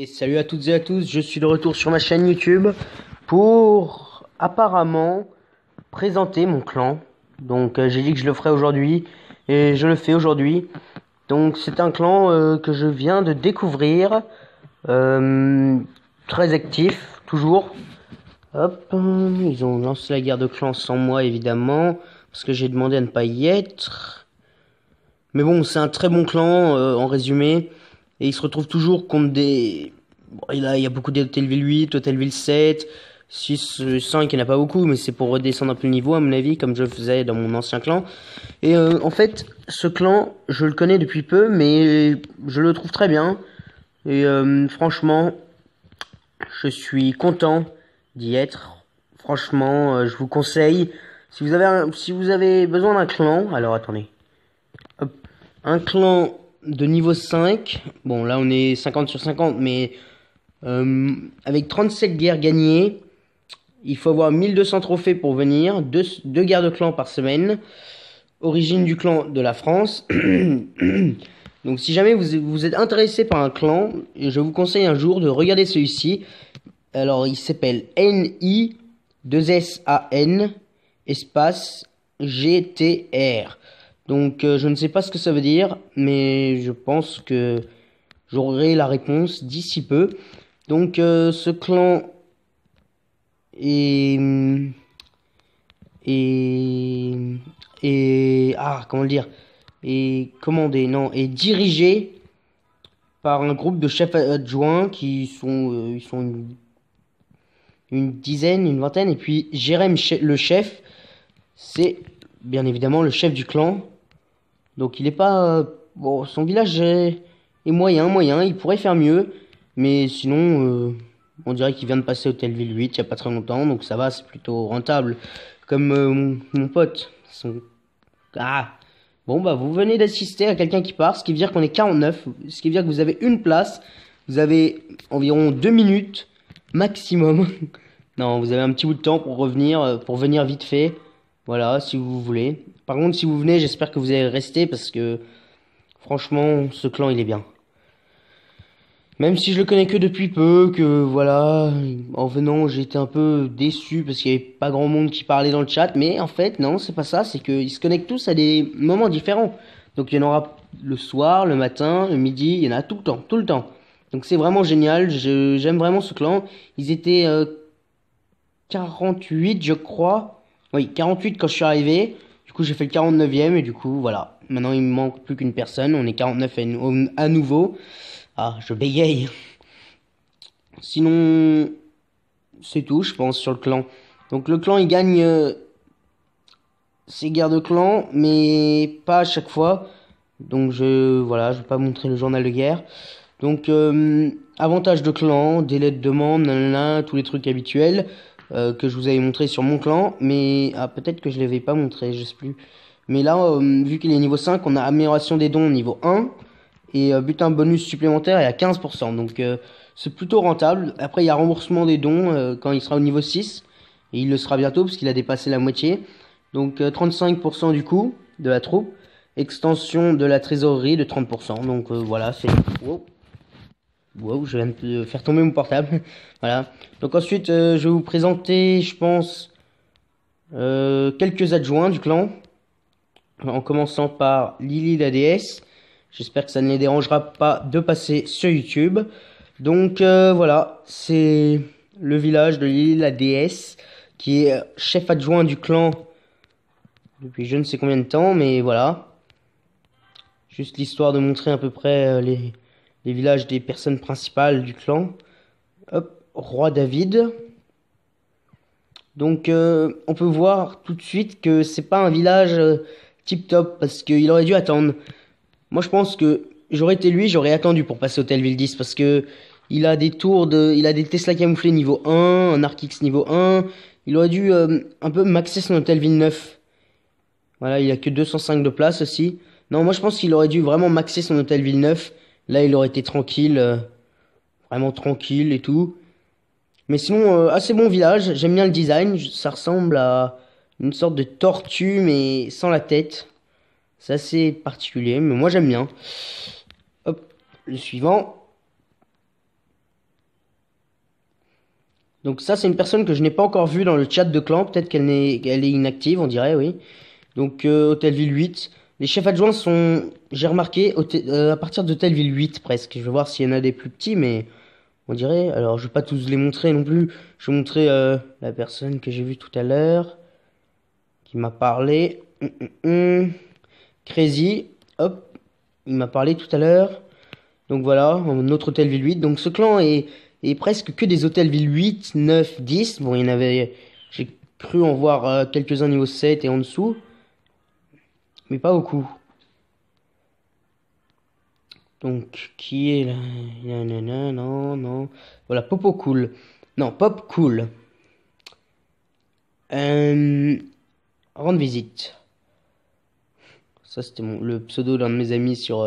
Et salut à toutes et à tous, je suis de retour sur ma chaîne YouTube pour apparemment présenter mon clan. Donc j'ai dit que je le ferais aujourd'hui et je le fais aujourd'hui. Donc c'est un clan que je viens de découvrir, euh, très actif toujours. Hop, ils ont lancé la guerre de clans sans moi évidemment, parce que j'ai demandé à ne pas y être. Mais bon, c'est un très bon clan en résumé. Et il se retrouve toujours contre des... Bon, il y a beaucoup d'Hôtelville 8, Hôtelville 7, 6, 5, il n'y en a pas beaucoup, mais c'est pour redescendre un peu le niveau à mon avis, comme je le faisais dans mon ancien clan. Et en fait, ce clan, je le connais depuis peu, mais je le trouve très bien. Et franchement, je suis content d'y être. Franchement, je vous conseille, si vous avez besoin d'un clan, alors attendez. Hop. Un clan de niveau 5. Bon, là, on est 50 sur 50, mais avec 37 guerres gagnées, il faut avoir 1200 trophées pour venir. Deux guerres de clan par semaine. Origine du clan de la France. Donc, si jamais vous êtes intéressé par un clan, je vous conseille un jour de regarder celui-ci. Alors, il s'appelle NI2SAN espace GTR. Donc je ne sais pas ce que ça veut dire, mais je pense que j'aurai la réponse d'ici peu. Donc ce clan est, comment le dire, est commandé, non, est dirigé par un groupe de chefs adjoints qui sont, ils sont une dizaine, une vingtaine, et puis Jérém le chef, c'est bien évidemment le chef du clan. Donc il est pas... bon, son village est moyen, il pourrait faire mieux. Mais sinon, on dirait qu'il vient de passer Hôtelville 8 il y a pas très longtemps. Donc ça va, c'est plutôt rentable. Comme mon pote. Ah, bon bah vous venez d'assister à quelqu'un qui part, ce qui veut dire qu'on est 49. Ce qui veut dire que vous avez une place. Vous avez environ 2 minutes maximum. Non, vous avez un petit bout de temps pour revenir, pour venir vite fait. Voilà, si vous voulez. Par contre, si vous venez, j'espère que vous allez rester parce que franchement, ce clan, il est bien. Même si je le connais que depuis peu, que voilà, en venant, j'étais un peu déçu parce qu'il n'y avait pas grand monde qui parlait dans le chat. Mais en fait, non, c'est pas ça. C'est qu'ils se connectent tous à des moments différents. Donc il y en aura le soir, le matin, le midi, il y en a tout le temps, tout le temps. Donc c'est vraiment génial. J'aime vraiment ce clan. Ils étaient 48, je crois. Oui, 48 quand je suis arrivé. Du coup, j'ai fait le 49e et du coup, voilà. Maintenant, il me manque plus qu'une personne. On est 49 à nouveau. Ah, je bégaye. Sinon, c'est tout, je pense, sur le clan. Donc, le clan, il gagne ses guerres de clan, mais pas à chaque fois. Donc, voilà, je vais pas montrer le journal de guerre. Donc, avantage de clan, délai de demande, nanana, tous les trucs habituels que je vous avais montré sur mon clan. Mais peut-être que je ne l'avais pas montré, je sais plus. Mais là, vu qu'il est niveau 5, on a amélioration des dons niveau 1 et butin bonus supplémentaire est à 15%. Donc, c'est plutôt rentable. Après, il y a remboursement des dons quand il sera au niveau 6. Et il le sera bientôt parce qu'il a dépassé la moitié. Donc, 35% du coût de la troupe. Extension de la trésorerie de 30%. Donc, voilà, c'est... Wow. Wow, je viens de faire tomber mon portable. Voilà. Donc ensuite, je vais vous présenter, je pense, quelques adjoints du clan. En commençant par Lily la déesse. J'espère que ça ne les dérangera pas de passer sur YouTube. Donc voilà, c'est le village de Lily la déesse, qui est chef adjoint du clan depuis je ne sais combien de temps, mais voilà. Juste l'histoire de montrer à peu près les villages des personnes principales du clan. Hop, roi David. Donc on peut voir tout de suite que c'est pas un village tip top parce qu'il aurait dû attendre. Moi je pense que j'aurais été lui, j'aurais attendu pour passer Hôtelville 10 parce que il a des il a des Tesla camouflés niveau 1, un Arc X niveau 1. Il aurait dû un peu maxer son Hôtelville 9. Voilà, il a que 205 de place aussi. Non, moi je pense qu'il aurait dû vraiment maxer son Hôtelville 9. Là, il aurait été tranquille, vraiment tranquille et tout. Mais sinon, assez bon village. J'aime bien le design. Ça ressemble à une sorte de tortue, mais sans la tête. C'est assez particulier, mais moi j'aime bien. Hop, le suivant. Donc ça, c'est une personne que je n'ai pas encore vue dans le chat de clan. Peut-être qu'elle est inactive, on dirait, oui. Donc Hôtel-Ville 8. Les chefs adjoints sont, j'ai remarqué, à partir d'Hôtel-Ville 8 presque. Je vais voir s'il y en a des plus petits, mais on dirait. Alors, je vais pas tous les montrer non plus. Je vais montrer la personne que j'ai vue tout à l'heure, qui m'a parlé. Crazy, hop, il m'a parlé tout à l'heure. Donc voilà, un autre hôtel ville 8. Donc ce clan est presque que des hôtels ville 8, 9, 10. Bon, il y en avait, j'ai cru en voir quelques-uns niveau 7 et en dessous, mais pas beaucoup. Donc, qui est là? Nanana, non, non. Voilà, Popo Cool. Non, Pop Cool. Euh, Rendre visite. Ça, c'était le pseudo d'un de mes amis sur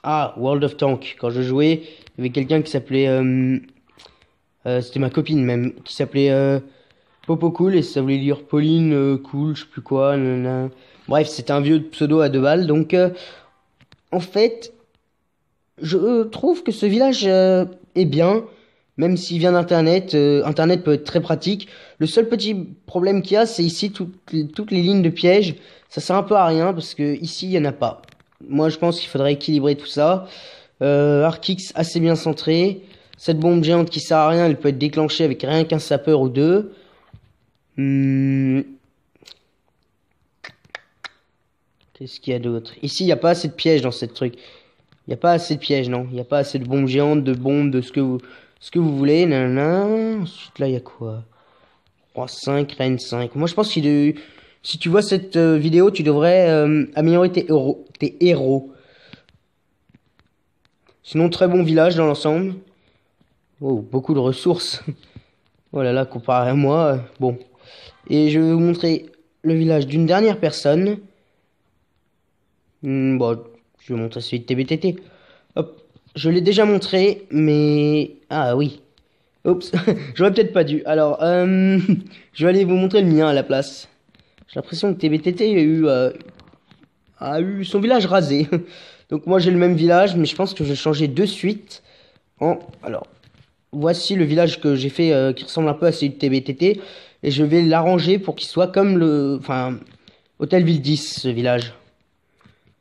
ah, World of Tank. Quand je jouais, il y avait quelqu'un qui s'appelait c'était ma copine même, qui s'appelait Popo Cool et ça voulait dire Pauline Cool, je sais plus quoi. Nanana. Bref, c'était un vieux pseudo à 2 balles. Donc, en fait, je trouve que ce village est bien, même s'il vient d'Internet. Internet peut être très pratique. Le seul petit problème qu'il y a, c'est ici toutes les lignes de piège. Ça sert un peu à rien parce que ici, il y en a pas. Moi, je pense qu'il faudrait équilibrer tout ça. Arkix assez bien centré. Cette bombe géante qui sert à rien, elle peut être déclenchée avec rien qu'un sapeur ou deux. Hmm, Qu'est-ce qu'il y a d'autre? Ici, il n'y a pas assez de pièges dans cette truc. Il n'y a pas assez de pièges, non. Il n'y a pas assez de bombes géantes, de bombes, de ce que vous voulez. Nanana. Ensuite, là, il y a quoi? Roi 5, Reine 5. Moi, je pense que si tu vois cette vidéo, tu devrais améliorer tes héros. Sinon, très bon village dans l'ensemble. Oh, beaucoup de ressources. Oh là là, comparé à moi, bon. Et je vais vous montrer le village d'une dernière personne. Bon, je vais montrer celui de TBTT. Hop, je l'ai déjà montré, mais... Ah oui. Oups, j'aurais peut-être pas dû. Alors, je vais aller vous montrer le mien à la place. J'ai l'impression que TBTT a eu son village rasé. Donc moi j'ai le même village, mais je pense que je vais changer de suite en... Alors, voici le village que j'ai fait qui ressemble un peu à celui de TBTT. Et je vais l'arranger pour qu'il soit comme le... Enfin, Hôtel-Ville 10, ce village.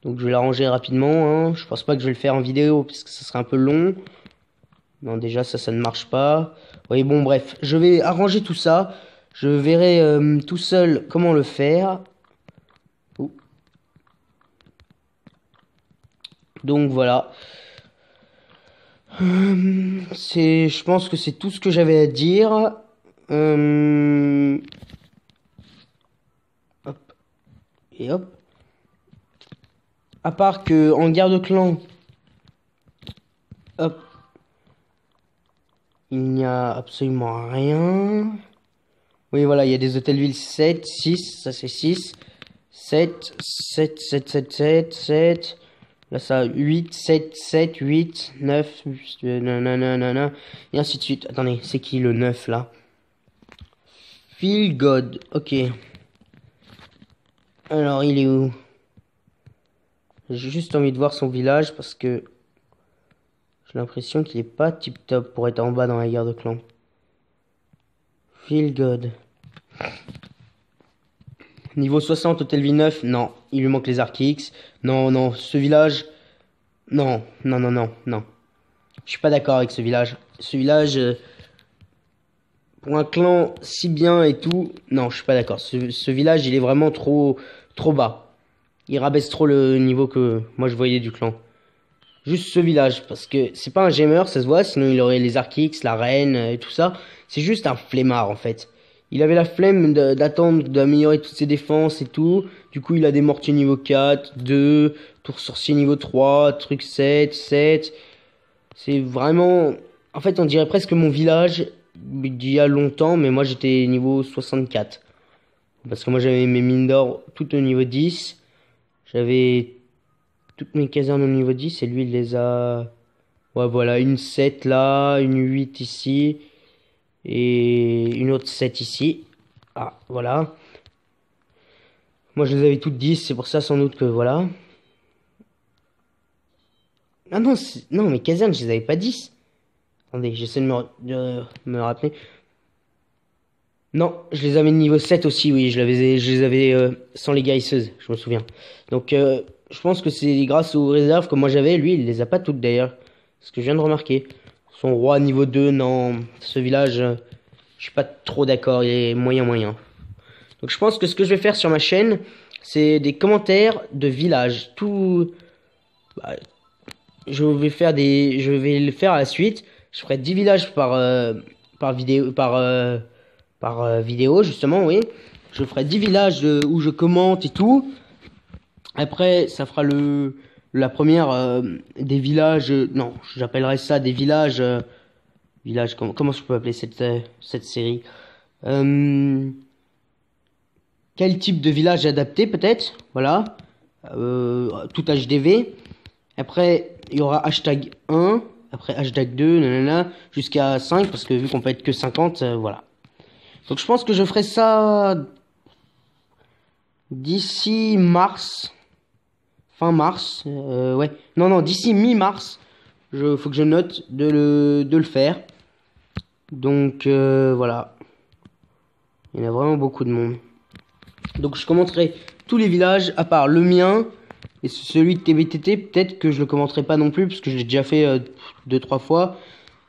Donc je vais l'arranger rapidement. Hein. Je pense pas que je vais le faire en vidéo, parce que ça serait un peu long. Non, déjà ça ne marche pas. Oui, bon, bref. Je vais arranger tout ça. Je verrai tout seul comment le faire. Ouh. Donc voilà. Je pense que c'est tout ce que j'avais à dire. Hop. Et hop. À part que en guerre de clan, hop, il n'y a absolument rien. Oui, voilà, il y a des hôtels-villes 7, 6, ça c'est 6, 7, 7, 7, 7, 7, 7. Là, ça, 8, 7, 7, 8, 9, nanana, et ainsi de suite. Attendez, c'est qui le 9 là? Feel God, ok. Alors, il est où? J'ai juste envie de voir son village parce que j'ai l'impression qu'il est pas tip top pour être en bas dans la guerre de clan. Feel God. Niveau 60, Hôtel V9, non. Il lui manque les Arc-X. Non, non, ce village... Non, non, non, non, non. Je suis pas d'accord avec ce village. Ce village, pour un clan si bien et tout, non, je suis pas d'accord. Ce village, il est vraiment trop bas. Il rabaisse trop le niveau que moi je voyais du clan. Juste ce village, parce que c'est pas un gamer, ça se voit, sinon il aurait les Arc-X, la reine et tout ça. C'est juste un flemmard en fait. Il avait la flemme d'attendre, d'améliorer toutes ses défenses et tout. Du coup, il a des mortiers niveau 4, 2, tour sorcier niveau 3, truc 7, 7. C'est vraiment... En fait, on dirait presque mon village d'il y a longtemps, mais moi j'étais niveau 64. Parce que moi j'avais mes mines d'or toutes au niveau 10. J'avais toutes mes casernes au niveau 10 et lui il les a... Ouais, voilà, une 7 là, une 8 ici et une autre 7 ici. Ah, voilà. Moi je les avais toutes 10, c'est pour ça sans doute que voilà. Ah non, non, mes casernes je les avais pas 10. Attendez, j'essaie de me rappeler. Non, je les avais niveau 7 aussi, oui, je les avais sans les guérisseuses, je me souviens. Donc, je pense que c'est grâce aux réserves que moi j'avais, lui, il les a pas toutes d'ailleurs. Ce que je viens de remarquer. Son roi niveau 2, non, ce village, je suis pas trop d'accord, il est moyen. Donc, je pense que ce que je vais faire sur ma chaîne, c'est des commentaires de village. Tout, bah, je vais le faire à la suite. Je ferai 10 villages par vidéo, vidéo, justement, oui. Je ferai 10 villages où je commente et tout. Après, ça fera la première des villages. Non, j'appellerai ça des villages. Villages, comment je peux appeler cette série? Quel type de village adapté, peut-être? Voilà. Tout HDV. Après, il y aura hashtag 1. Après, hashtag 2, nanana, jusqu'à 5, parce que vu qu'on peut être que 50, voilà. Donc je pense que je ferai ça d'ici mars. Fin mars. Ouais. Non, d'ici mi-mars. Faut que je note de le faire. Donc voilà. Il y en a vraiment beaucoup de monde. Donc je commenterai tous les villages, à part le mien. Et celui de TBTT, peut-être que je le commenterai pas non plus, parce que je l'ai déjà fait 2-3 fois.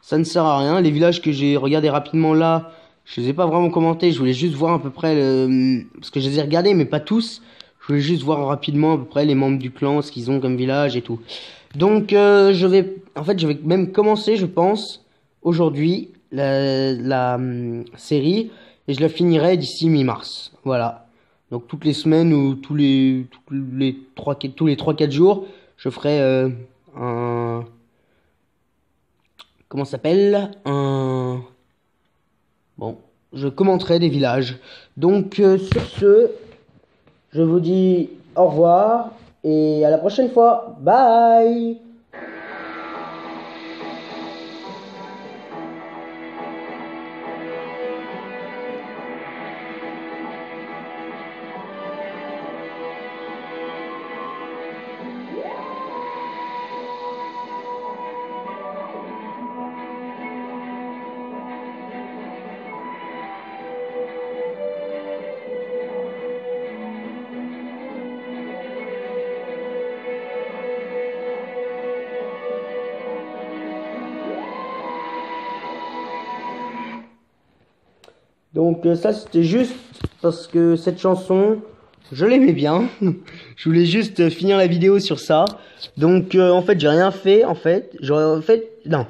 Ça ne sert à rien. Les villages que j'ai regardés rapidement là, je les ai pas vraiment commentés. Je voulais juste voir à peu près parce que je les ai regardés, mais pas tous. Je voulais juste voir rapidement à peu près les membres du clan, ce qu'ils ont comme village et tout. Donc je vais même commencer, je pense, aujourd'hui la série, et je la finirai d'ici mi-mars. Voilà. Donc toutes les semaines ou tous les 3-4 jours, je ferai un, comment ça s'appelle, un, bon, je commenterai des villages. Donc sur ce, je vous dis au revoir et à la prochaine fois. Bye. Donc ça c'était juste parce que cette chanson, je l'aimais bien. Je voulais juste finir la vidéo sur ça. Donc en fait j'ai rien fait en fait. Non,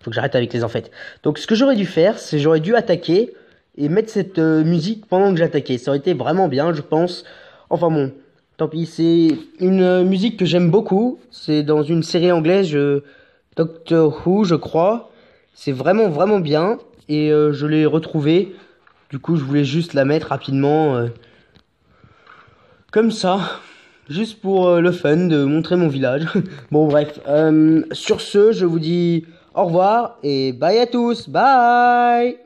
faut que j'arrête avec les en fait. Donc ce que j'aurais dû faire, c'est j'aurais dû attaquer et mettre cette musique pendant que j'attaquais. Ça aurait été vraiment bien je pense. Enfin bon, tant pis, c'est une musique que j'aime beaucoup. C'est dans une série anglaise, Doctor Who je crois. C'est vraiment bien et je l'ai retrouvée. Du coup, je voulais juste la mettre rapidement, comme ça, juste pour le fun de montrer mon village. Bon, bref, sur ce, je vous dis au revoir et bye à tous, bye!